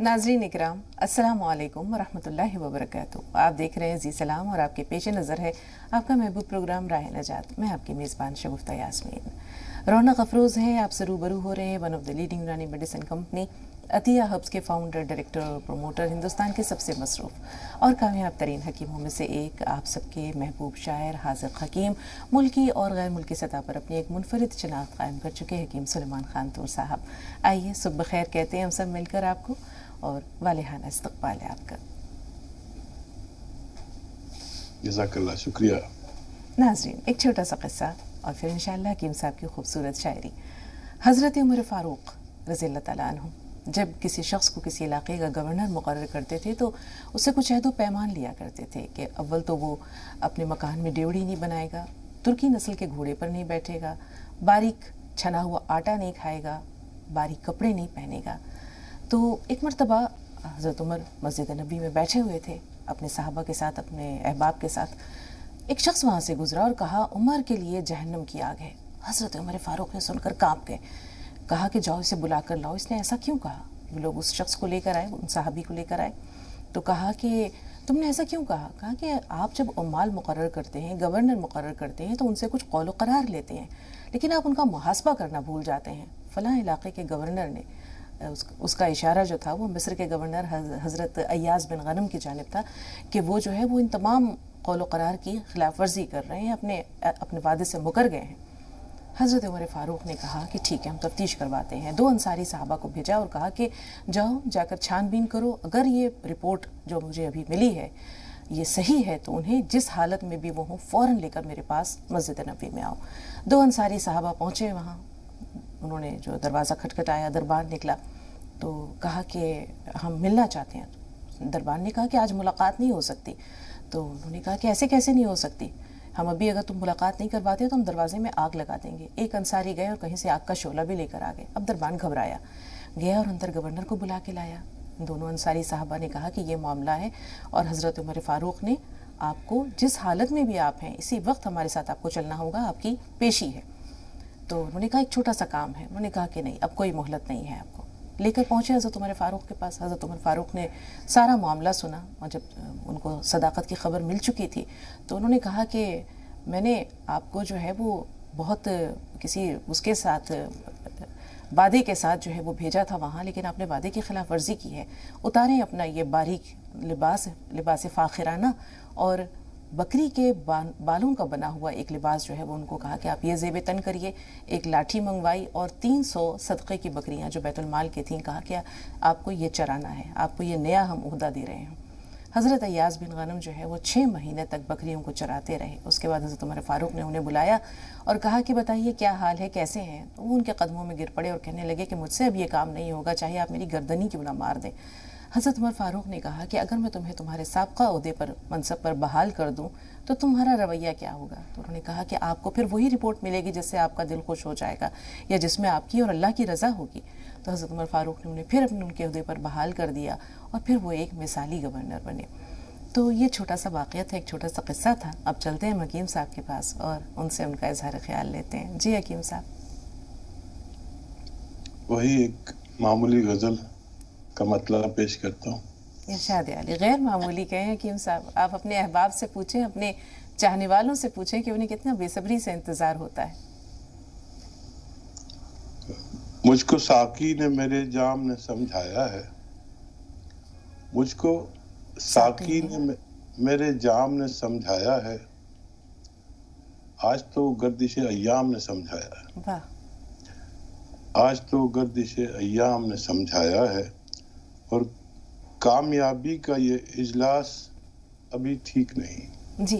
नाज़रीन इकराम, अस्सलामु अलैकुम वरहमतुल्लाहि वबरकातुहू। आप देख रहे हैं जी सलाम और आपके पेश नज़र है आपका महबूब प्रोग्राम राह नजात। मैं आपकी मेज़बान शगुफ्ता यास्मीन। रौनक अफरोज़ हैं, आपसे रूबरू हो रहे हैं वन ऑफ द लीडिंग यूनानी मेडिसिन कंपनी अतिया हब्स के फाउंडर, डायरेक्टर और प्रोमोटर, हिंदुस्तान के सबसे मसरूफ़ और कामयाब तरीन हकीमों में से एक, आप सबके महबूब शायर हाज़िक़ हकीम, मुल्की और गैर मुल्की सतह पर अपनी एक मुनफरिद शनाख्त कायम कर चुके हकीम सुलेमान खान तूर साहब। आइए सुबह खैर कहते हैं हम सब मिलकर आपको और वालिहाना इस्तक़बाल है आपका। जज़ाकल्लाह, शुक्रिया। नाज़रीन, एक छोटा सा किस्सा और फिर इंशाअल्लाह हकीम साहब की खूबसूरत शायरी। हज़रत उमर फ़ारूक रज़ियल्लाहु तआला अन्हु जब किसी शख्स को किसी इलाके का गवर्नर मुकर्रर करते थे तो उससे कुछ अहद व पैमान लिया करते थे कि अव्वल तो वो अपने मकान में ड्योढ़ी नहीं बनाएगा, तुर्की नस्ल के घोड़े पर नहीं बैठेगा, बारीक छना हुआ आटा नहीं खाएगा, बारीक कपड़े नहीं पहनेगा। तो एक मरतबा हज़रत उमर मस्जिद नबी में बैठे हुए थे अपने साहबा के साथ, अपने अहबाब के साथ। एक शख्स वहाँ से गुजरा और कहा, उमर के लिए जहन्नम की आग है। हज़रत उमर फ़ारूक ने सुनकर काँप गए, कहा कि जाओ इसे बुला कर लाओ। इसने ऐसा क्यों कहा? वो लोग उस शख्स को लेकर आए, उन साहबी को लेकर आए तो कहा कि तुमने ऐसा क्यों कहा? कहा कि आप जब उम्माल मुकर्रर करते हैं, गवर्नर मुकर्रर करते हैं तो उनसे कुछ कौल व करार लेते हैं, लेकिन आप उनका मुहासबा करना भूल जाते हैं। फ़लाँ इलाके के गवर्नर ने उसका इशारा जो था वो मिस्र के गवर्नर हज़रत अय्याज़ बिन गनम की जानिब था कि वो जो है वो इन तमाम कौल व करार की खिलाफ वर्जी कर रहे हैं, अपने वादे से मुकर गए हैं। हज़रत उमर फ़ारूक ने कहा कि ठीक है, हम तफ्तीश करवाते हैं। 2 अंसारी साहबा को भेजा और कहा कि जाओ जाकर छानबीन करो, अगर ये रिपोर्ट जो मुझे अभी मिली है ये सही है तो उन्हें जिस हालत में भी वो हों फ़ौरन लेकर मेरे पास मस्जिद नबी में आओ। 2 अंसारी साहबा पहुँचे वहाँ, उन्होंने जो दरवाज़ा खटखटाया, दरबार निकला तो कहा कि हम मिलना चाहते हैं। दरबार ने कहा कि आज मुलाकात नहीं हो सकती। तो उन्होंने कहा कि ऐसे कैसे नहीं हो सकती, हम अभी अगर तुम मुलाकात नहीं करवाते तो हम दरवाजे में आग लगा देंगे। एक अंसारी गए और कहीं से आग का शोला भी लेकर आ गए। अब दरबान घबराया, गया और अंदर गवर्नर को बुला के लाया। दोनों अंसारी साहबा ने कहा कि ये मामला है और हज़रत उमर फ़ारूक ने आपको जिस हालत में भी आप हैं इसी वक्त हमारे साथ आपको चलना होगा, आपकी पेशी है। तो उन्होंने कहा एक छोटा सा काम है। उन्होंने कहा कि नहीं, अब कोई मोहलत नहीं है। आपको लेकर पहुँचे हज़रत उमर फ़ारूक के पास। हज़रत उमर फ़ारूक ने सारा मामला सुना और जब उनको सदाकत की खबर मिल चुकी थी तो उन्होंने कहा कि मैंने आपको जो है वो बहुत किसी उसके साथ वादे के साथ जो है वो भेजा था वहाँ, लेकिन आपने वादे की खिलाफ वर्जी की है। उतारें अपना ये बारीक लिबास फ़ाखिराना और बकरी के बालों का बना हुआ एक लिबास जो है वो उनको कहा कि आप ये ज़ेब तन करिए। एक लाठी मंगवाई और 300 सदक़े की बकरियां जो बैतुल माल की थीं, कहा कि आपको ये चराना है, आपको ये नया हम ओहदा दे रहे हैं। हज़रत अय्याज़ बिन गनम जो है वो 6 महीने तक बकरियों को चराते रहे। उसके बाद हज़रत उमर फ़ारूक ने उन्हें बुलाया और कहा कि बताइए क्या हाल है, कैसे हैं? तो वो उनके कदमों में गिर पड़े और कहने लगे कि मुझसे अब ये काम नहीं होगा, चाहे आप मेरी गर्दनी क्यों ना मार दें। हज़रत उमर फ़ारूक ने कहा कि अगर मैं तुम्हें तुम्हारे साबका ओहदे पर, मनसब पर बहाल कर दूं तो तुम्हारा रवैया क्या होगा? तो उन्होंने कहा कि आपको फिर वही रिपोर्ट मिलेगी जिससे आपका दिल खुश हो जाएगा या जिसमें आपकी और अल्लाह की रज़ा होगी। तो हज़रत उमर फ़ारूक ने उन्हें फिर अपने उनके ओहदे पर बहाल कर दिया और फिर वो एक मिसाली गवर्नर बने। तो ये छोटा सा वाक़या था, एक छोटा सा किस्सा था। अब चलते हैं हकीम साहब के पास और उनसे उनका इज़हार ख़याल लेते हैं। जी हकीम साहब। वही एक मामूली गज़ल का मतलब पेश करता हूँ। इरशाद आली, गैर मामूली कहें हकीम साहब। आप अपने अहबाब से पूछें, अपने चाहने वालों से पूछें कि उन्हें कितना बेसब्री से इंतज़ार होता है। मुझको साकी ने मेरे जाम ने समझाया है, मुझको साकी ने मेरे जाम ने समझाया है, आज तो गर्दिश अय्याम ने समझाया है। वाह। आज तो गर्दिश अय्याम ने समझाया है और कामयाबी का ये इजलास अभी ठीक नहीं। जी।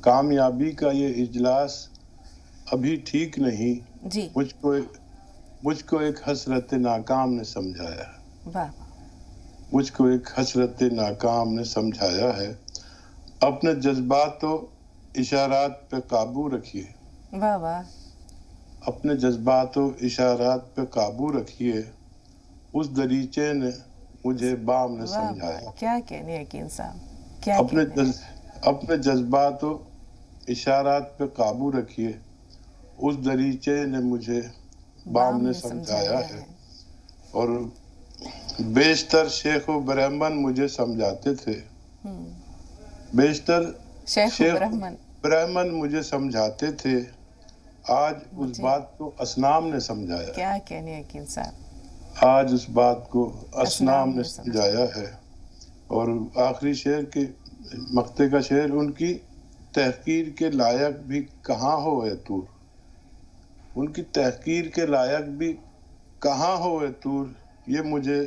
कामयाबी का ये इजलास अभी ठीक नहीं जी। मुझको एक हसरत नाकाम ने समझाया है। वाह। मुझको एक हसरत नाकाम ने समझाया है, अपने जज्बात तो इशारात पे काबू रखिए। वाह वाह। अपने जज्बात तो इशारात पे काबू रखिए, उस दरीचे ने मुझे बाम ने समझाया। क्या कहने हकीम साहब, क्या अपने जज्बात तो इशारात पे काबू रखिए, उस दरीचे ने मुझे बाम ने समझाया है। और بیشتر شیخ و برہمن مجھے سمجھاتے تھے، بیشتر شیخ و برہمن مجھے سمجھاتے تھے، آج اس بات کو اصنام نے سمجھایا. کیا کہنے حکیم صاحب، آج اس بات کو اصنام نے سمجھایا ہے. اور آخری شعر کے مقطع کا شعر، ان کی تحقیر کے لائق بھی کہاں ہو اے طور، ان کی تحقیر کے لائق بھی کہاں ہو اے طور، یہ مجھے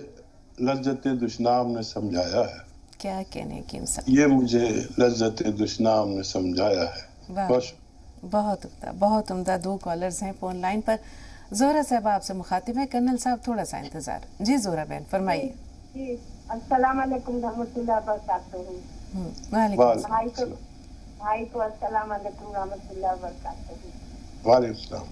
لذت دشنام نے سمجھایا ہے. کیا کہنے حکیم صاحب، یہ مجھے لذت دشنام نے سمجھایا ہے. بہت عمدہ، بہت عمدہ. 2 کالرز ہیں فون لائن پر. زہرا صاحب آپ سے مخاطب ہے، کرنل صاحب تھوڑا سا انتظار. جی زہرا بہن فرمائیے. جی السلام علیکم رحمۃ اللہ وبرکاتہ. وعلیکم السلام. بھائی کو السلام علیکم رحمۃ اللہ وبرکاتہ. وعلیکم السلام.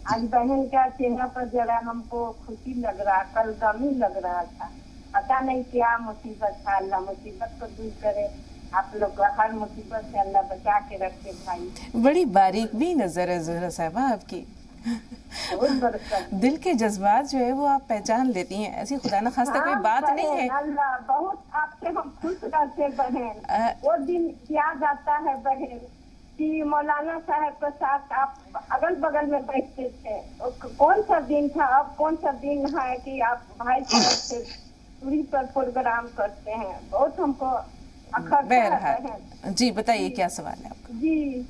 آج بہن کا چہرہ پر ذرا ہم کو خوشی لگ رہا، کل غم ہی لگ رہا تھا. پتا نہیں کیا مصیبت تھا. اللہ مصیبت کو دور کرے، آپ لوگ کو ہر مصیبت سے اللہ بچا کے رکھے. بھائی بڑی باریک بھی نظر ہے زہرا صاحبہ آپ کی، دل کے جذبات جو ہے وہ آپ پہچان لیتی ہیں. ایسی خدا نہ خواستہ کوئی بات نہیں ہے. اللہ بہت آپ سے ہم خوش رہتے بہن. وہ دن یاد آتا ہے بہن کہ مولانا صاحب کے ساتھ آپ اگل بغل میں بیٹھتے تھے. کون سا دن تھا، اب کون سا دن ہے کہ آپ بھائی صاحب سے دوری پر پروگرام کرتے ہیں. بہت ہم کو بہرحال جی بتائیے کیا سوال ہے آپ کا. جی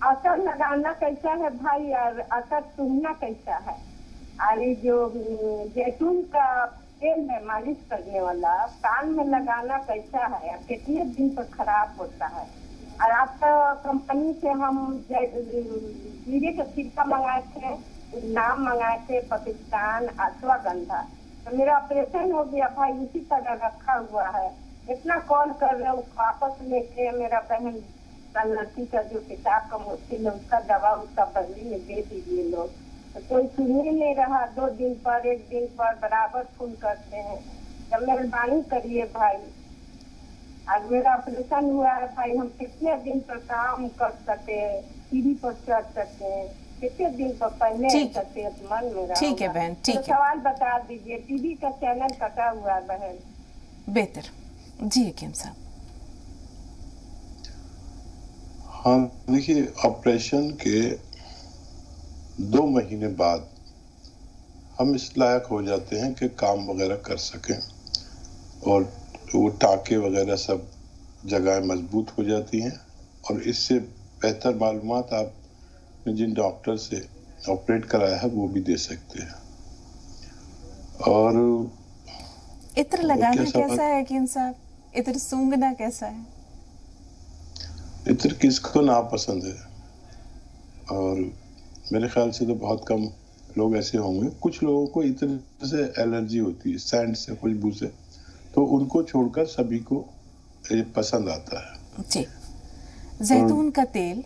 اثر لگانا کیسا ہے بھائی، اور اثر سننا کیسا ہے، اور جو زیتون کا تیل ہے مالش کرنے والا کان میں لگانا کیسا ہے، اور کتنے دن پر خراب ہوتا ہے. اور آپ کا کمپنی سے ہم زیرے کا سرکہ منگائے تھے، نام منگائے تھے پاکستان اشوا گندھا. تو میرا آپریشن ہو گیا بھائی، اسی طرح رکھا ہوا ہے. اتنا کال کر رہے واپس لے کے میرا بہن لڑکی کا جو کتاب کا مشکل ہے اس کا دوا اس کا بدلی میں دے دیجیے لوگ. تو کوئی سن ہی نہیں رہا. 2 دن پر 1 دن پر برابر فون کرتے ہیں. جب مہربانی کریے بھائی. آج میرا آپریشن ہوا ہے بھائی، ہم کتنے دن پر کام کر سکتے ہیں، سیڑھی پر چڑھ سکتے ہیں، کتنے دن پر پہلے سکتے من میرا. ٹھیک ہے بہن، ٹھیک ہے. سوال بتا دیجیے. ٹی وی کا چینل کٹا ہوا ہے بہن. بہتر. جی حکیم صاحب. ہاں دیکھیے، آپریشن کے 2 مہینے بعد ہم اس لائق ہو جاتے ہیں کہ کام وغیرہ کر سکیں، اور وہ ٹانکے وغیرہ سب جگہیں مضبوط ہو جاتی ہیں. اور اس سے بہتر معلومات آپ نے جن ڈاکٹر سے آپریٹ کرایا ہے وہ بھی دے سکتے ہیں. اور عطر لگانا کیسا ہے حکیم صاحب، عطر سونگھنا کیسا ہے؟ عطر کس کو ناپسند ہے، اور میرے خیال سے تو بہت کم لوگ ایسے ہوں گے. کچھ لوگوں کو عطر سے الرجی ہوتی ہے، سینٹ سے، خوشبو سے، تو ان کو چھوڑ کر سبھی کو یہ پسند آتا ہے. جی. زیتون کا تیل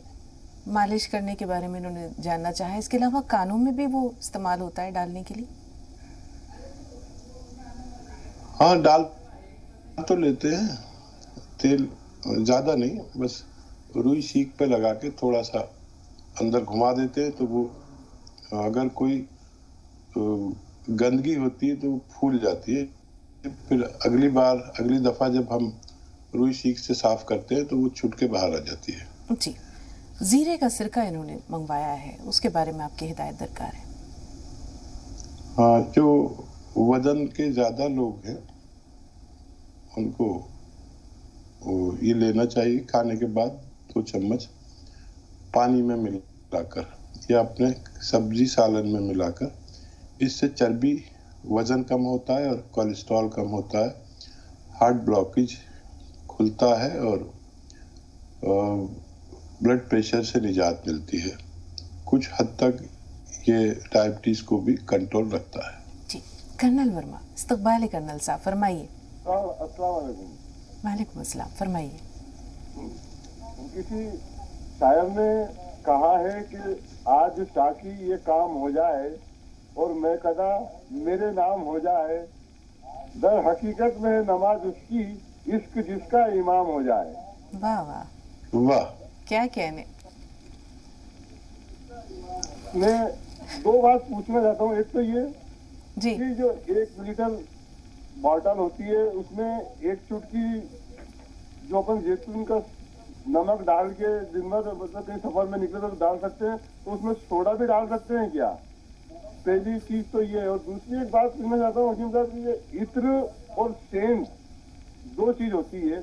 مالش کرنے کے بارے میں انہوں نے جاننا چاہا. اس کے علاوہ کانوں میں بھی وہ استعمال ہوتا ہے ڈالنے کے لیے؟ ہاں ڈال تو لیتے ہیں تیل، زیادہ نہیں، بس روئی سیک پہ لگا کے تھوڑا سا اندر گھما دیتے ہیں. تو وہ اگر کوئی گندگی ہوتی ہے تو وہ پھول جاتی ہے. پھر اگلی دفعہ جب ہم روئی سیک سے صاف کرتے ہیں تو وہ چھٹ کے باہر آ جاتی ہے. جی. زیرے کا سرکہ انہوں نے منگوایا ہے، اس کے بارے میں آپ کی ہدایت درکار ہے. ہاں، جو وزن کے زیادہ لوگ ہیں ان کو یہ لینا چاہیے. کھانے کے بعد 2 چمچ پانی میں ملا کر یا اپنے سبزی سالن میں ملا کر. اس سے چربی، وزن کم ہوتا ہے اور کولیسٹرول کم ہوتا ہے. ہارٹ بلاکیج کھلتا ہے اور بلڈ پریشر سے نجات ملتی ہے. کچھ حد تک یہ ڈائبٹیز کو بھی کنٹرول رکھتا ہے. جی. کرنل ورما، استقبال کرنل صاحب، فرمائیے. السلام علیکم. وعلیکم السلام، فرمائیے. کسی شاعر نے کہا ہے کہ آج تاکہ یہ کام ہو جائے اور میں کدا میرے نام ہو جائے، در حقیقت میں نماز اس کی، عشق جس کا امام ہو جائے. واہ واہ واہ، کیا کہنے. میں 2 بات پوچھنا چاہتا ہوں. ایک تو یہ جی کہ جو 1 لیٹر बॉटल होती है, उसमें एक चुटकी जो अपन जैतून का नमक डाल के दिन भर मतलब कहीं सफर में निकले तो डाल सकते हैं, तो उसमें सोडा भी डाल सकते हैं क्या? पहली चीज तो ये है। और दूसरी एक बात पूछना चाहता हूँ हकीम साहब, ये इत्र और सेंट दो चीज होती है,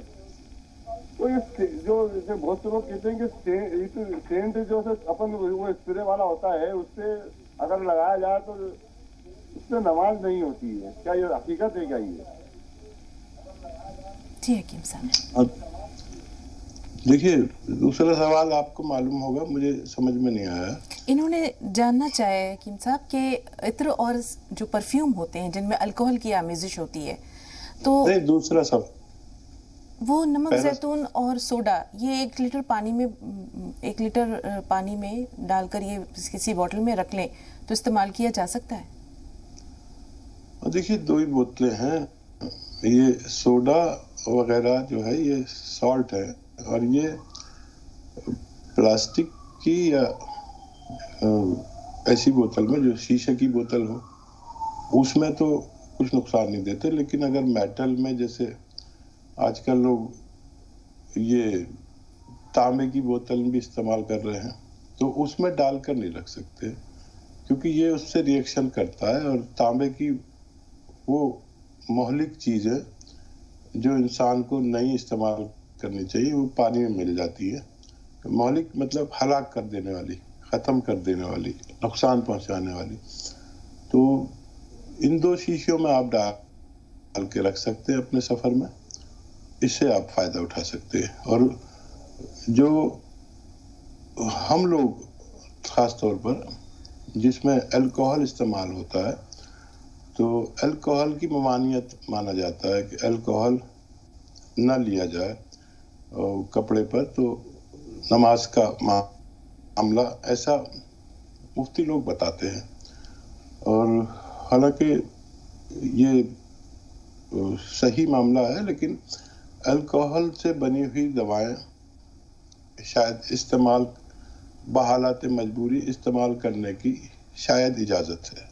तो ये जो जैसे बहुत से लोग कहते हैं कि सेंट जो से अपन वो स्प्रे वाला होता है, उससे अगर लगाया जाए तो उससे नमाज नहीं होती है, क्या ये हकीकत है क्या ये? जी हकीम साहब। देखिए, दूसरा सवाल आपको मालूम होगा, मुझे समझ में नहीं आया। इन्होंने जानना चाहे हकीम साहब कि इत्र और जो परफ्यूम होते हैं जिनमें अल्कोहल की आमेजिश होती है, तो नहीं, दूसरा सब वो नमक जैतून और सोडा ये 1 लीटर पानी में डालकर ये किसी बोतल में रख लें तो इस्तेमाल किया जा सकता है? देखिए, 2 ही बोतलें हैं। ये सोडा वगैरह जो है ये सॉल्ट है, और ये प्लास्टिक की या ऐसी बोतल में जो शीशे की बोतल हो उसमें तो कुछ नुकसान नहीं देते, लेकिन अगर मेटल में, जैसे आजकल लोग ये तांबे की बोतल भी इस्तेमाल कर रहे हैं, तो उसमें डालकर नहीं रख सकते, क्योंकि ये उससे रिएक्शन करता है। और तांबे की वो मोहलिक चीज़ है जो इंसान को नहीं इस्तेमाल करनी चाहिए, वो पानी में मिल जाती है। मोहलिक मतलब हलाक कर देने वाली, ख़त्म कर देने वाली, नुकसान पहुंचाने वाली। तो इन 2 शीशियों में आप डाल के रख सकते हैं अपने सफ़र में, इससे आप फ़ायदा उठा सकते हैं। और जो हम लोग ख़ास तौर पर जिसमें अल्कोहल इस्तेमाल होता है, तो अल्कोहल की ममानियत माना जाता है कि अल्कोहल न लिया जाए कपड़े पर, तो नमाज का मामला ऐसा मुफ्ती लोग बताते हैं। और हालांकि ये सही मामला है, लेकिन अल्कोहल से बनी हुई दवाएं शायद इस्तेमाल बहालत मजबूरी इस्तेमाल करने की शायद इजाज़त है।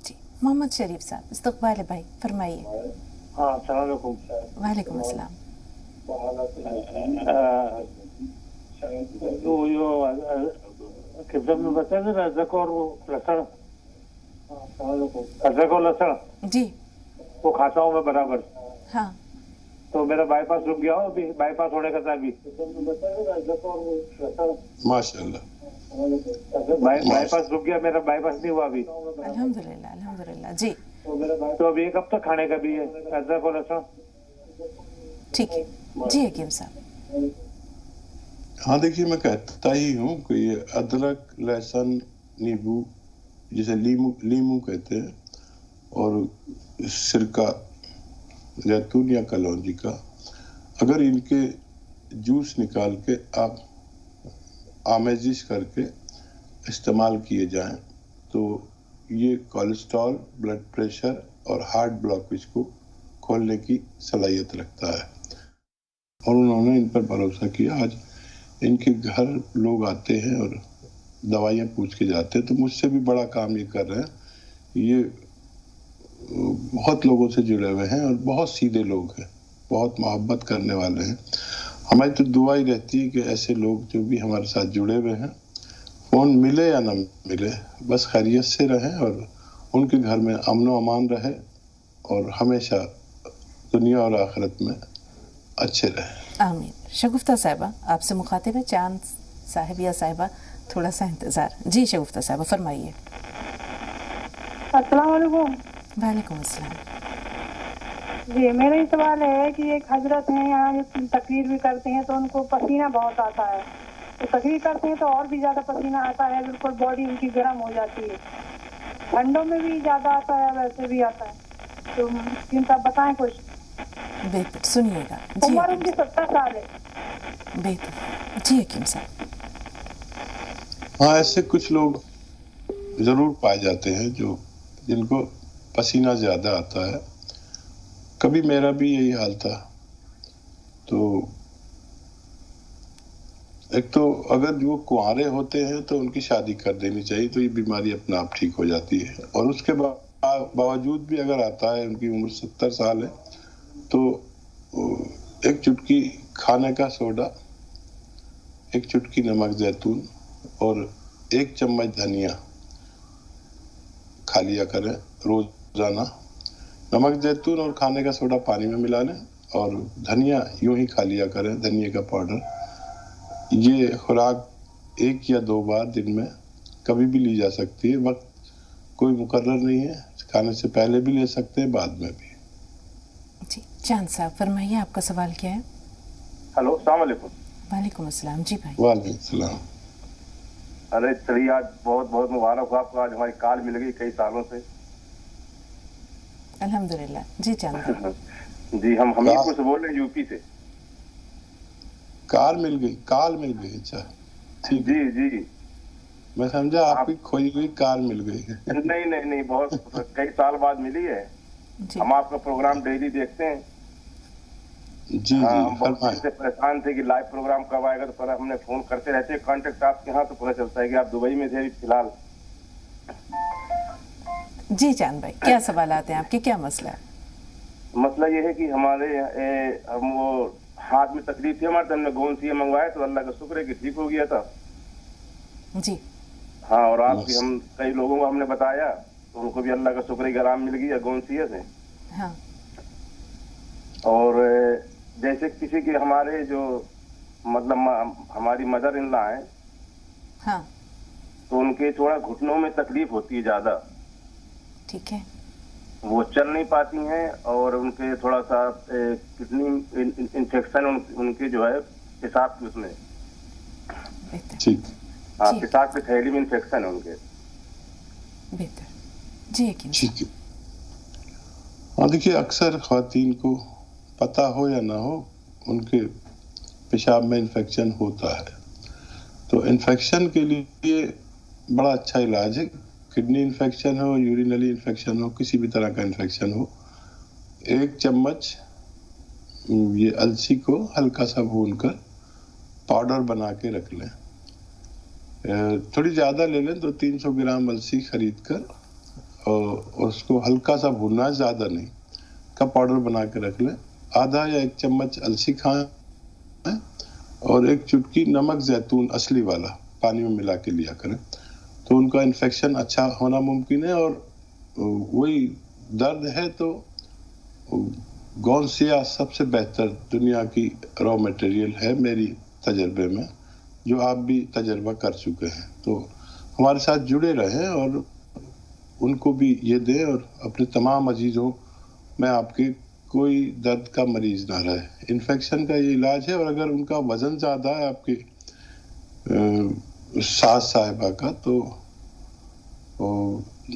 जी, मोहम्मद शरीफ साहब इस्तकबाल भाई, फरमाइए। हाँ, अस्सलाम वालेकुम। वालेकुम अस्सलाम। तो यो किब्ला में बताया ना अदरक और लहसुन, अदरक और लहसुन जी वो खाता हूँ मैं बराबर। हाँ, तो मेरा बाईपास रुक गया हो, अभी बाईपास होने का था अभी। माशाल्लाह, बाईपास रुक गया मेरा, बाईपास नहीं हुआ अभी। अल्हम्दुलिल्लाह अल्हम्दुलिल्लाह। जी तो अभी ये कब तक खाने का भी है अदरक और लहसुन? ठीक है जी हकीम साहब। हाँ देखिए, मैं कहता ही हूँ कि ये अदरक, लहसुन, नींबू, जिसे लीमू कहते हैं, और सिरका, जैतून या कलौंजी का, अगर इनके जूस निकाल के आप आमेजिश करके इस्तेमाल किए जाएं, तो ये कोलेस्ट्रॉल, ब्लड प्रेशर और हार्ट ब्लॉकेज को खोलने की सलाहियत रखता है। और उन्होंने इन पर भरोसा किया। आज इनके घर लोग आते हैं और दवाइयाँ पूछ के जाते हैं, तो मुझसे भी बड़ा काम ये कर रहे हैं। ये बहुत लोगों से जुड़े हुए हैं और बहुत सीधे लोग हैं, बहुत मोहब्बत करने वाले हैं। हमारी तो दुआ ही रहती है कि ऐसे लोग जो भी हमारे साथ जुड़े हुए हैं, फ़ोन मिले या ना मिले, बस खैरियत से रहें और उनके घर में अमन व अमान रहे और हमेशा दुनिया और आखिरत में अच्छे रहें। आमीन। शगुफ्ता साहिबा आपसे मुखातिब है चांद साहिब या साहिबा, थोड़ा सा इंतज़ार। जी शगुफ्ता साहिबा फरमाइए। अस्सलाम वालेकुम। वालेकुम अस्सलाम। जी, मेरा ये सवाल है कि एक हजरत हैं यहाँ जो तकरीर भी करते हैं तो उनको पसीना बहुत आता है, तो तकरीर करते हैं तो और भी ज़्यादा पसीना आता है, बिल्कुल बॉडी उनकी गर्म हो जाती है। ठंडों में भी ज़्यादा आता है, वैसे भी आता है, तो चिंता बताएं कुछ। बेहतर सुनिएगा। जी उम्र उनकी 70 साल है। बेहतर। जी हकीम साहब। हाँ, ऐसे कुछ लोग ज़रूर पाए जाते हैं जो जिनको पसीना ज़्यादा आता है। कभी मेरा भी यही हाल था। तो एक तो अगर वो कुंवारे होते हैं तो उनकी शादी कर देनी चाहिए, तो ये बीमारी अपने आप ठीक हो जाती है। और उसके बाद बावजूद भी अगर आता है, उनकी उम्र 70 साल है, तो एक चुटकी खाने का सोडा, एक चुटकी नमक जैतून और 1 चम्मच धनिया खा लिया करें रोजाना। नमक जैतून और खाने का सोडा पानी में मिला लें और धनिया यूं ही खा लिया करें, धनिया का पाउडर। ये खुराक 1 या 2 बार दिन में कभी भी ली जा सकती है, वक्त कोई मुकर्रर नहीं है, खाने से पहले भी ले सकते हैं, बाद में भी। जी चांद साहब फरमाइए, आपका सवाल क्या है? हेलो, अस्सलाम वालेकुम। वालेकुम अस्सलाम। जी भाई। वालेकुम सलाम। अरे चलिए, आज बहुत बहुत मुबारक हो आपको, आज हमारी कॉल मिल गई कई सालों से। अल्हम्दुलिल्लाह। जी चांद जी, हम हमीरपुर से बोल रहे हैं, यूपी से। कॉल मिल गई। अच्छा ठीक। जी जी, मैं समझा आपकी खोई हुई कार मिल गई है। नहीं, बहुत कई साल बाद मिली है। हम आपका प्रोग्राम डेली देखते हैं। जी हम बहुत से परेशान थे कि लाइव प्रोग्राम कब आएगा, तो पर हमने फोन करते रहते हैं, कांटेक्ट आपके यहाँ, तो पता चलता है कि आप दुबई में थे फिलहाल। जी चांद भाई, क्या सवाल आते हैं आपके, क्या मसला है? मसला ये है कि हमारे हम वो हाथ में तकलीफ थी हमारे, तो हमने गोंद सी मंगवाया, तो अल्लाह का शुक्र है कि ठीक हो गया था। जी हाँ, और आपकी हम कई लोगों को हमने बताया, तो उनको भी अल्लाह का शुक्र है कि आराम मिल गया गोंदसिया से। हाँ। और जैसे किसी के हमारे जो मतलब हमारी मदर इन लॉ है, हाँ, तो उनके थोड़ा घुटनों में तकलीफ होती है ज्यादा। ठीक है। वो चल नहीं पाती हैं, और उनके थोड़ा सा किडनी इन्फेक्शन उनके जो है पेशाब की उसमें, ठीक, हाँ, पेशाब की थैली में इन्फेक्शन है उनके। बेहतर। जी ठीक है। हाँ देखिए, अक्सर ख्वातीन को पता हो या ना हो, उनके पेशाब में इन्फेक्शन होता है। तो इन्फेक्शन के लिए बड़ा अच्छा इलाज है। किडनी इन्फेक्शन हो, यूरिनरी इन्फेक्शन हो, किसी भी तरह का इन्फेक्शन हो, 1 चम्मच ये अलसी को हल्का सा भूनकर पाउडर बना के रख लें। थोड़ी ज़्यादा ले लें, तो 300 ग्राम अलसी खरीद कर और उसको हल्का सा भूनना, ज़्यादा नहीं, का पाउडर बना के रख लें। आधा या 1 चम्मच अलसी खाएं और 1 चुटकी नमक जैतून असली वाला पानी में मिला के लिया करें, तो उनका इन्फेक्शन अच्छा होना मुमकिन है। और वही दर्द है तो गोंदसिया सबसे बेहतर दुनिया की रॉ मटेरियल है मेरी तजर्बे में, जो आप भी तजर्बा कर चुके हैं। तो हमारे साथ जुड़े रहें और उनको भी ये दें, और अपने तमाम अजीज़ों में आपके कोई दर्द का मरीज ना रहे। इन्फेक्शन का ये इलाज है। और अगर उनका वज़न ज़्यादा है आपके सास साहिबा का, तो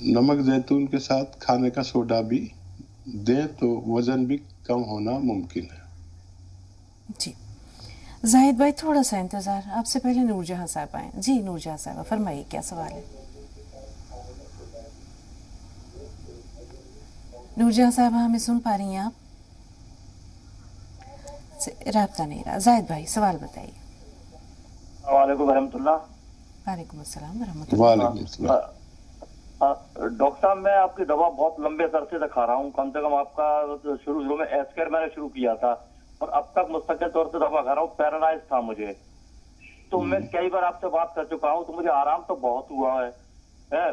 नमक जैतून के साथ खाने का सोडा भी दें, तो वज़न भी कम होना मुमकिन है। जी जाहिद भाई, थोड़ा सा इंतज़ार, आपसे पहले नूरजहां साहब आए। जी नूरजहां साहब फरमाइए, क्या सवाल है? नूरजहां साहब, हमें सुन पा रही हैं आप? राब्ता नहीं रहा। जाहिद भाई सवाल बताइए। वालेकुम रहमतुल्लाह। वालेकुम अस्सलाम वरहमतुल्लाह। डॉक्टर साहब, मैं आपकी दवा बहुत लंबे अरसे से खा रहा हूँ। कम से कम आपका शुरू में एस्केर मैंने शुरू किया था, और अब तक मुस्तकिल तौर से दवा खा रहा हूँ। पैरालाइज था मुझे, तो मैं कई बार आपसे बात कर चुका हूँ, तो मुझे आराम तो बहुत हुआ है।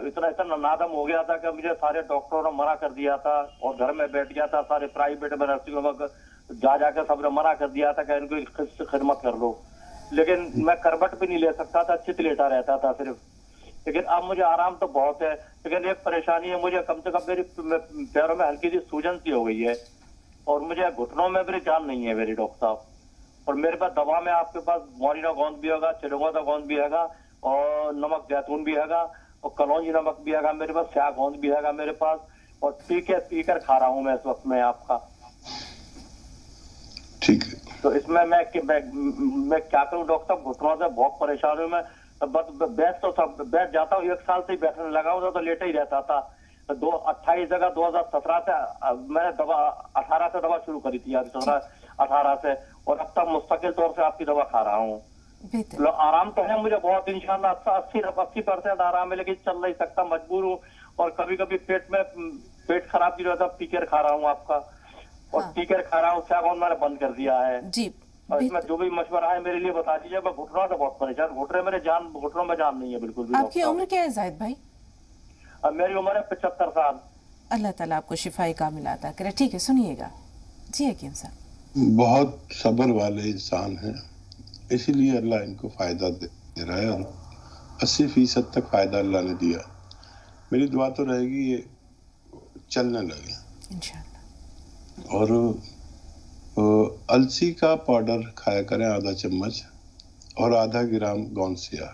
इतना नादम हो गया था कि मुझे सारे डॉक्टरों ने मना कर दिया था, और घर में बैठ गया था, सारे प्राइवेट में नर्सिंग में जाकर सबने मना कर दिया था कि इनको खिदमत कर लो। लेकिन मैं करवट भी नहीं ले सकता था, चित लेटा रहता था सिर्फ। लेकिन अब मुझे आराम तो बहुत है। लेकिन एक परेशानी है, मुझे कम से कम मेरी पैरों में हल्की सी सूजन सी हो गई है, और मुझे घुटनों में मेरी जान नहीं है मेरी डॉक्टर साहब। और मेरे पास दवा में आपके पास मोरिना गोंद भी होगा, चिरंगोदा गोंद भी हैगा, और नमक जैतून भी हैगा, और कलौंजी नमक भी हैगा मेरे पास, स्याह गोंद भी हैगा मेरे पास, और पीकर खा रहा हूँ मैं इस वक्त में आपका। ठीक है। तो इसमें मैं क्या करूँ डॉक्टर साहब? घुटनों से बहुत परेशान हूँ मैं। बैठ जाता हूँ, 1 साल से ही बैठने लगा हूँ, तो लेटा ही रहता था। 28 जगह 2017 से मैंने दवा 18 से दवा शुरू करी थी, 17-18 से, और अब तक मुस्तकिल तौर से आपकी दवा खा रहा हूँ। आराम तो है मुझे बहुत, इंशाल्लाह 80% आराम है, लेकिन चल नहीं सकता, मजबूर हूँ। और कभी कभी पेट खराब भी रहता है, टीकर खा रहा हूँ आपका, और टीकर खा रहा हूँ, क्या मैंने बंद कर दिया है जी। और इसमें जो भी मशवरा है मेरे लिए बता दीजिए। मैं घुटनों से बहुत परेशान, घुटनों में जान नहीं है बिल्कुल भी। आपकी उम्र क्या है जाहिद भाई? अब मेरी उम्र है 75 साल। अल्लाह ताला आपको शिफाई कामिल अता करे। ठीक है, सुनिएगा जी हकीम साहब। बहुत सब्र वाले इंसान हैं, इसीलिए अल्लाह इनको फायदा दे रहा है और 80% तक फायदा अल्लाह ने दिया। मेरी दुआ तो रहेगी ये चलने लगे इंशाअल्लाह। और अलसी का पाउडर खाया करें आधा चम्मच और आधा ग्राम गौनसिया,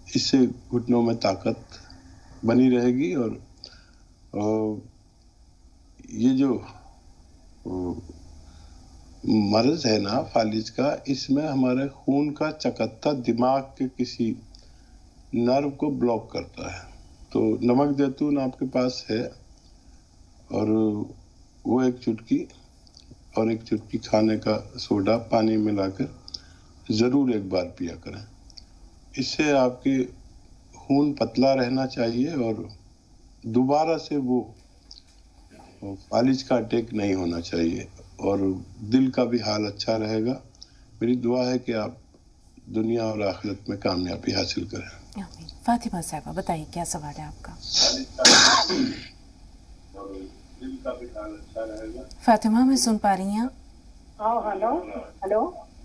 इससे घुटनों में ताकत बनी रहेगी। और ये जो मर्ज है ना फालिज का, इसमें हमारे खून का चकत्ता दिमाग के किसी नर्व को ब्लॉक करता है। तो नमक जैतून आपके पास है और वो एक चुटकी और एक चुटकी खाने का सोडा पानी मिलाकर ज़रूर एक बार पिया करें। इससे आपके खून पतला रहना चाहिए और दोबारा से वो फालिज का अटैक नहीं होना चाहिए और दिल का भी हाल अच्छा रहेगा। मेरी दुआ है कि आप दुनिया और आखिरत में कामयाबी हासिल करें। आमीन। फातिमा साहबा बताइए क्या सवाल है आपका? दिल का भी हाल अच्छा रहेगा। फातिमा में सुन पा रही हैं? हेलो हेलो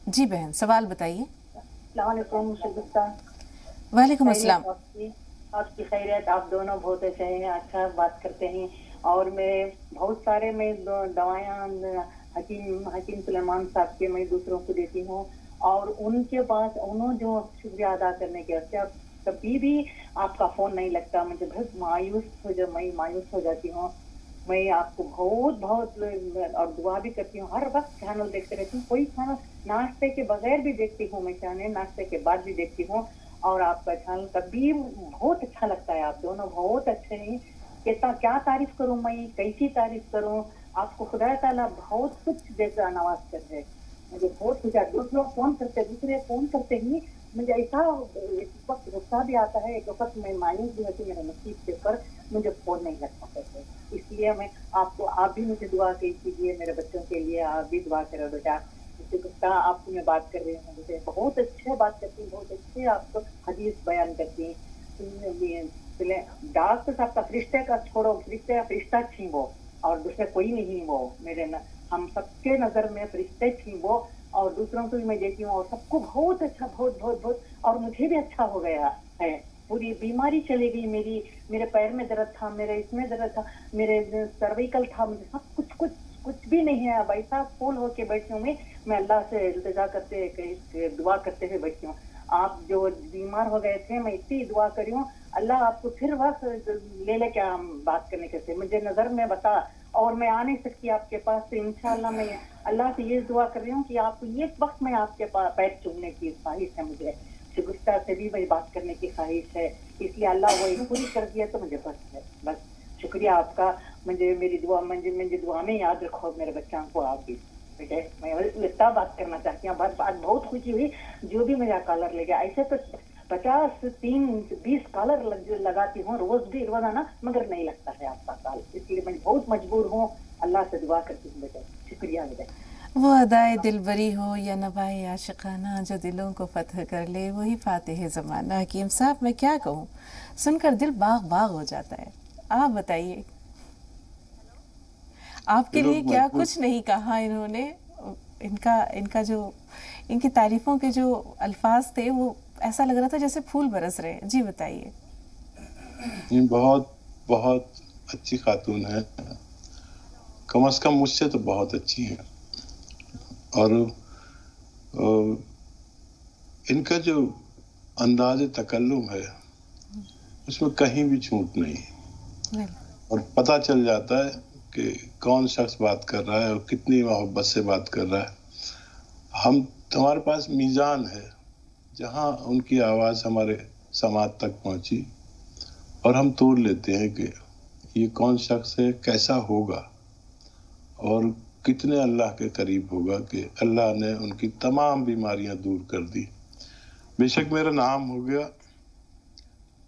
जी बहन, सवाल बताइए। अस्सलाम वालेकुम शुगुफ्ता। वालेकुम अस्सलाम। आपकी खैरियत, आप दोनों बहुत अच्छे हैं, अच्छा बात करते हैं। और मैं बहुत सारे दवाइयाँ हकीम सुलेमान साहब के मैं दूसरों को देती हूँ और उनके पास उन्होंने जो शुक्रिया अदा करने के वास्ते कभी भी आपका फोन नहीं लगता, मुझे बहुत मायूस हो जाती हूँ। मैं आपको बहुत बहुत और दुआ भी करती हूँ, हर वक्त चैनल देखते रहती हूँ। कोई चैनल नाश्ते के बगैर भी देखती हूँ मैं चैनल, नाश्ते के बाद भी देखती हूँ और आपका चैनल कभी बहुत अच्छा लगता है। आप दोनों बहुत अच्छे हैं, कितना क्या तारीफ करूं मैं, कैसी तारीफ करूं। आपको खुदा ताला बहुत कुछ जैसा नवाज कर रहे, मुझे बहुत कुछ। दूसरे फोन करते ही मुझे ऐसा एक वक्त गुस्सा भी आता है, एक वक्त मैं मायूस भी होती मेरे नसीब के ऊपर, मुझे फोन नहीं लगता करते। इसलिए मैं आपको, आप भी मुझे दुआ कीजिए, मेरे बच्चों के लिए आप भी दुआ करो बेटा। गुस्सा आपको मैं बात कर रही हूँ, मुझे बहुत अच्छे बात करती हूँ, बहुत अच्छे आपको हदीस बयान करती हैं। डॉक्टर साहब का फरिश्ते का छोड़ो, फरिश्ता थी वो और दूसरे कोई नहीं वो मेरे हम सबके नजर में फरिश्ते थी वो और दूसरों को भी मैं देती हूँ और सबको बहुत अच्छा, बहुत बहुत बहुत। और मुझे भी अच्छा हो गया है, पूरी बीमारी चली गई मेरी। मेरे पैर में दर्द था, मेरे इसमें दर्द था, मेरे सर्विकल था, मुझे सब कुछ भी नहीं है। अब ऐसा फूल होके बैठी हूँ मैं अल्लाह से इल्तिजा करते दुआ करते हुए बैठी हूँ। आप जो बीमार हो गए थे, मैं इतनी दुआ करी हूँ, अल्लाह आपको फिर वक्त ले क्या हम बात करने के से मुझे नजर में बता। और मैं आ नहीं सकती आपके पास, तो इंशाल्लाह मैं अल्लाह से ये दुआ कर रही हूँ कि आपको ये वक्त में आपके पास पैर चूमने की ख्वाहिश है, मुझे गुस्सा से भी मैं बात करने की ख्वाहिश है, इसलिए अल्लाह वही पूरी कर दिया तो मुझे बस है। बस शुक्रिया आपका, मुझे मेरी दुआ मुझे दुआ में याद रखो मेरे बच्चों को आप भी बेटे। मैं इतना बात करना चाहती हूँ, बात बहुत खुशी हुई जो भी मेरा कॉलर ले गया। ऐसे तो 50-20 कॉलर लगाती हूँ रोजाना, मगर नहीं लगता है आपका कॉल, इसलिए मैं बहुत मजबूर हूँ। अल्लाह से दुआ करती हूँ बेटे, शुक्रिया बेटे। वो अदाए दिलबरी हो या नवाए आशिकाना, जो दिलों को फतह कर ले वही फातिह ज़माना। हकीम साहब मैं क्या कहूँ, सुनकर दिल बाग बाग हो जाता है। आप बताइए, आपके लिए क्या कुछ नहीं कहा इन्होंने। इनका जो इनकी तारीफों के जो अल्फाज थे वो ऐसा लग रहा था जैसे फूल बरस रहे हैं। जी बताइए। बहुत बहुत अच्छी खातून है, कम से कम मुझसे तो बहुत अच्छी है। और इनका जो अंदाज तकल्लुम है उसमें कहीं भी छूट नहीं और पता चल जाता है कि कौन शख्स बात कर रहा है और कितनी मोहब्बत से बात कर रहा है। हमारे पास मीज़ान है, जहाँ उनकी आवाज़ हमारे समाज तक पहुँची और हम तोड़ लेते हैं कि ये कौन शख्स है, कैसा होगा और कितने अल्लाह के करीब होगा कि अल्लाह ने उनकी तमाम बीमारियां दूर कर दी। बेशक मेरा नाम हो गया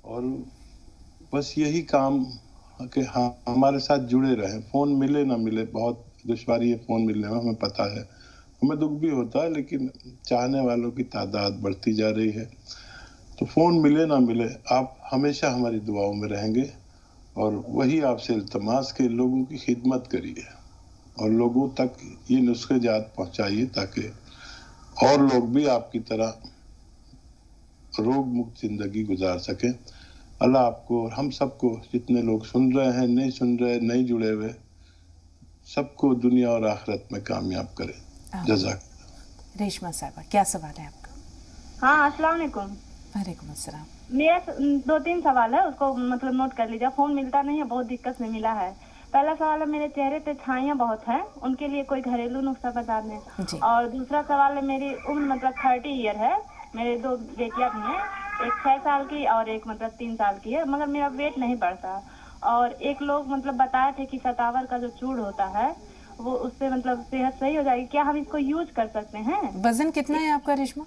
और बस यही काम कि हमारे साथ जुड़े रहें। फ़ोन मिले ना मिले, बहुत दुश्वारी है फ़ोन मिलने में, हमें पता है, हमें दुख भी होता है, लेकिन चाहने वालों की तादाद बढ़ती जा रही है। तो फ़ोन मिले ना मिले, आप हमेशा हमारी दुआओं में रहेंगे, और वही आपसे इल्तमास के लोगों की खिदमत करिए और लोगों तक ये नुस्खे जात पहुँचाइए, ताकि और लोग भी आपकी तरह रोग मुक्त ज़िंदगी गुजार सकें। अल्लाह आपको और हम सबको, जितने लोग सुन रहे हैं, नहीं सुन रहे, नहीं जुड़े हुए, सबको दुनिया और आखिरत में कामयाब करे। जज़ाक। रेशमा साहबा, क्या सवाल है आपका? हाँ, अस्सलाम वालेकुम। वालेकुम अस्सलाम। मेरा 2-3 सवाल है, उसको मतलब नोट कर लीजिए। फ़ोन मिलता नहीं है, बहुत दिक्कत से मिला है। पहला सवाल है, मेरे चेहरे पे छाइयाँ बहुत हैं, उनके लिए कोई घरेलू नुस्खा बता दें। और दूसरा सवाल है, मेरी उम्र मतलब 30 ईयर है, मेरे 2 बेटियाँ भी हैं, एक 6 साल की और एक मतलब 3 साल की है, मगर मेरा वेट नहीं बढ़ता। और एक लोग मतलब बताए थे कि सतावर का जो चूड़ होता है वो, उससे मतलब सेहत सही हो जाएगी, क्या हम इसको यूज कर सकते हैं? वजन कितना है आपका रेशमा?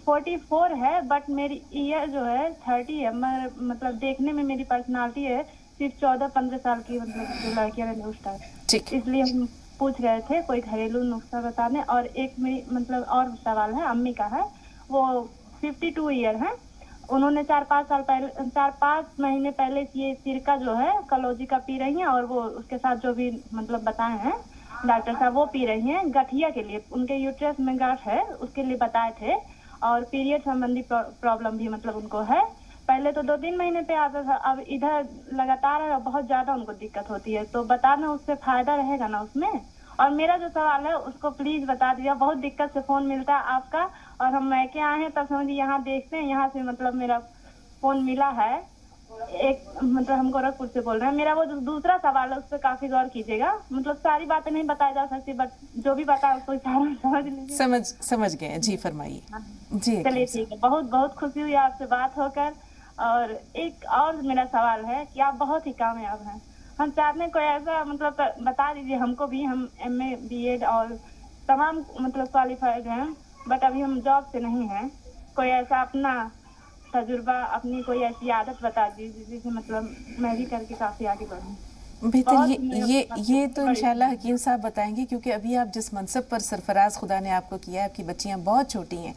44 है, बट मेरी ईयर जो है 30 है। मतलब देखने में मेरी पर्सनालिटी है सिर्फ 14-15 साल की, मतलब जो लड़कियां रहती उस टाइप, इसलिए हम पूछ रहे थे कोई घरेलू नुस्खा बता दें। और एक मेरी मतलब और सवाल है, अम्मी का है, वो 52 ईयर है, उन्होंने 4-5 महीने पहले ये सिरका जो है कलौजी का पी रही हैं, और वो उसके साथ जो भी मतलब बताए हैं डॉक्टर साहब वो पी रही हैं गठिया के लिए, उनके यूट्रस में गांठ है उसके लिए बताए थे, और पीरियड संबंधी प्रॉब्लम भी मतलब उनको है। पहले तो 2-3 महीने पे आता था, अब इधर लगातार बहुत ज्यादा उनको दिक्कत होती है, तो बताना उससे फायदा रहेगा ना उसमें। और मेरा जो सवाल है उसको प्लीज बता दीजिए, बहुत दिक्कत से फोन मिलता है आपका, और हम मैके आए हैं तब समझिए यहाँ देखते हैं, यहाँ से मतलब मेरा फोन मिला है, एक मतलब हम गोरखपुर से बोल रहे हैं। मेरा वो जो दूसरा सवाल है उस पर काफी गौर कीजिएगा, मतलब सारी बातें नहीं बताई जा सकती, बट जो भी बताया उसको समझ लीजिए। समझ गए जी, फरमाइए। जी चलिए ठीक है, बहुत बहुत खुशी हुई आपसे बात होकर। और एक और मेरा सवाल है कि आप बहुत ही कामयाब हैं, हम चाहते हैं कोई ऐसा मतलब बता दीजिए हमको भी, हम MA BEd और तमाम मतलब क्वालिफाइड हैं, बट अभी हम जॉब से नहीं हैं, कोई ऐसा अपना तजुर्बा, अपनी कोई ऐसी आदत बता दीजिए जिसे मतलब मैं भी करके काफी आगे बढ़ूं। बेहतर ये तो इंशाल्लाह हकीम साहब बताएंगे, क्योंकि अभी आप जिस मनसब पर सरफराज खुदा ने आपको किया है, आपकी बच्चियां बहुत छोटी हैं,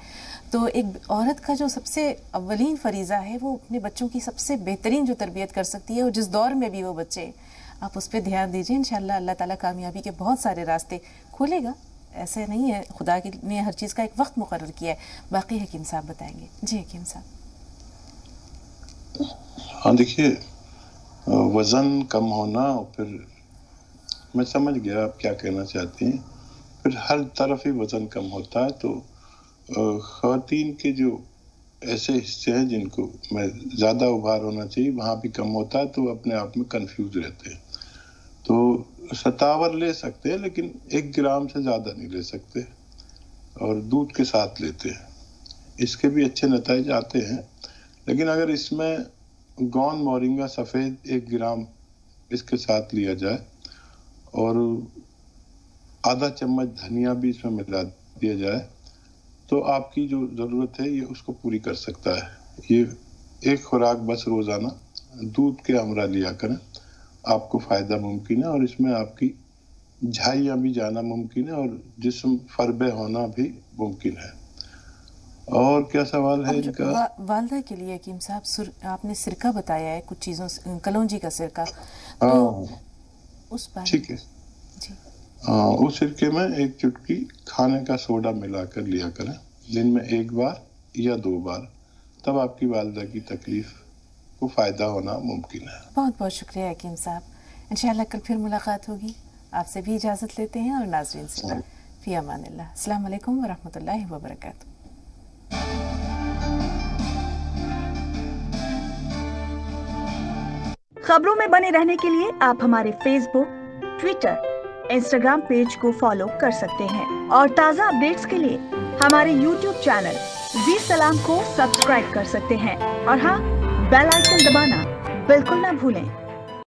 तो एक औरत का जो सबसे अव्वलीन फरीज़ा है वो अपने बच्चों की सबसे बेहतरीन जो तरबियत कर सकती है, और जिस दौर में भी वो बच्चे, आप उस पर ध्यान दीजिए। इंशाल्लाह अल्लाह ताला कामयाबी के बहुत सारे रास्ते खोलेगा, ऐसे नहीं है, खुदा ने हर चीज़ का एक वक्त मुकर्रर किया है। बाकी हकीम साहब बताएंगे। जी हकीम साहब। हाँ देखिए, वज़न कम होना, और फिर मैं समझ गया आप क्या कहना चाहती हैं, फिर हर तरफ ही वज़न कम होता है, तो ख़वातीन के जो ऐसे हिस्से हैं जिनको में ज़्यादा उभार होना चाहिए वहाँ भी कम होता है, तो अपने आप में कंफ्यूज रहते हैं। तो सतावर ले सकते हैं, लेकिन 1 ग्राम से ज़्यादा नहीं ले सकते, और दूध के साथ लेते हैं, इसके भी अच्छे नतीजे आते हैं। लेकिन अगर इसमें गौन मोरिंगा सफ़ेद 1 ग्राम इसके साथ लिया जाए, और आधा चम्मच धनिया भी इसमें मिला दिया जाए, तो आपकी जो ज़रूरत है ये उसको पूरी कर सकता है। ये एक खुराक बस रोज़ाना दूध के हमरा लिया करें, आपको फ़ायदा मुमकिन है, और इसमें आपकी झाइयाँ भी जाना मुमकिन है, और जिस्म फरबे होना भी मुमकिन है। और क्या सवाल है इनका? वालदा के लिए हकीम साहब, आपने सिरका बताया है कुछ चीज़ों से, कलौंजी का सिरका, तो उस पर ठीक है जी। उस सिरके में 1 चुटकी खाने का सोडा मिलाकर लिया करें, दिन में 1 बार या 2 बार, तब आपकी वालदा की तकलीफ को फ़ायदा होना मुमकिन है। बहुत बहुत शुक्रिया हकीम साहब, इंशाअल्लाह कल फिर मुलाकात होगी। आपसे भी इजाज़त लेते हैं और नाज़रीन से फ़ी अमानिल्लाह। अस्सलाम वालेकुम व रहमतुल्लाहि व बरकातुहू। खबरों में बने रहने के लिए आप हमारे फेसबुक, ट्विटर, इंस्टाग्राम पेज को फॉलो कर सकते हैं, और ताज़ा अपडेट्स के लिए हमारे YouTube चैनल जी सलाम को सब्सक्राइब कर सकते हैं। और हाँ, बेल आइकन दबाना बिल्कुल ना भूलें।